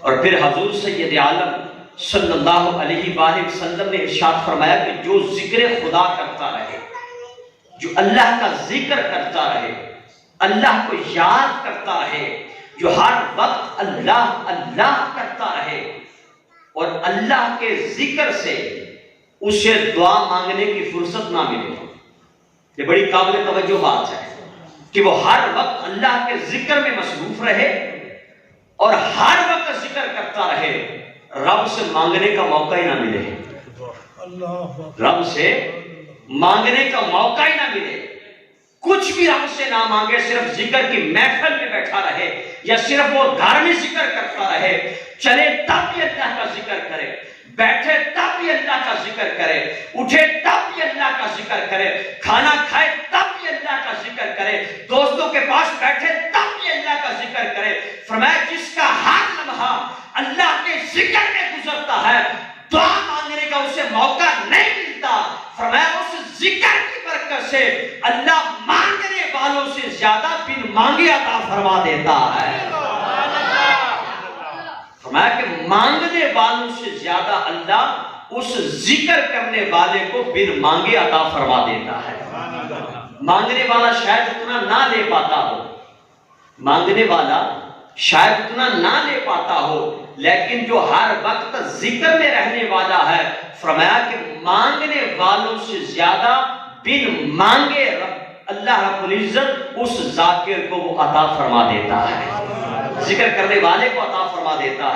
और फिर हजूर सैयद आलम सल्लल्लाहु अलैहि वसल्लम ने इरशाद फरमाया कि जो जिक्र खुदा करता रहे, जो अल्लाह का जिक्र करता रहे, अल्लाह को याद करता रहे, जो हर वक्त अल्लाह अल्लाह करता रहे और अल्लाह के जिक्र से उसे दुआ मांगने की फुर्सत ना मिले। ये बड़ी काबिल तवज्जो बात है कि वो हर वक्त अल्लाह के जिक्र में मसरूफ रहे और हर वक्त जिक्र करता रहे, रब से मांगने का मौका ही ना मिले, रब से मांगने का मौका ही ना मिले, कुछ भी रब से ना मांगे, सिर्फ जिक्र की महफिल में बैठा रहे या सिर्फ वो घर में जिक्र करता रहे, चले तब भी अल्लाह का जिक्र करे, बैठे तब भी अल्लाह का जिक्र करे, उठे तब भी अल्लाह का जिक्र करे, खाना खाए तब भी अल्लाह का जिक्र करे, दोस्तों के पास बैठे तब भी अल्लाह का जिक्र करे। फरमाया जिसका हर लम्हा अल्लाह के जिक्र में गुजरता है, दुआ मांगने का उसे मौका नहीं मिलता। फरमाया उस जिक्र की बरकत से अल्लाह मांगने वालों से ज्यादा बिन मांगे अता फरमा देता है। फरमाया कि मांगने वालों से ज्यादा अल्लाह उस जिक्र करने वाले को बिन मांगे अता फरमा देता है। मांगने वाला शायद उतना ना ले पाता हो, मांगने वाला शायद उतना ना ले पाता हो, लेकिन जो हर वक्त जिक्र में रहने वाला है, फरमाया कि मांगने वालों से ज्यादा बिन मांगे अल्लाह रब्बुल इज्जत उस जाकिर को वो अता फरमा देता है, जिक्र करने वाले को अता फरमा देता है।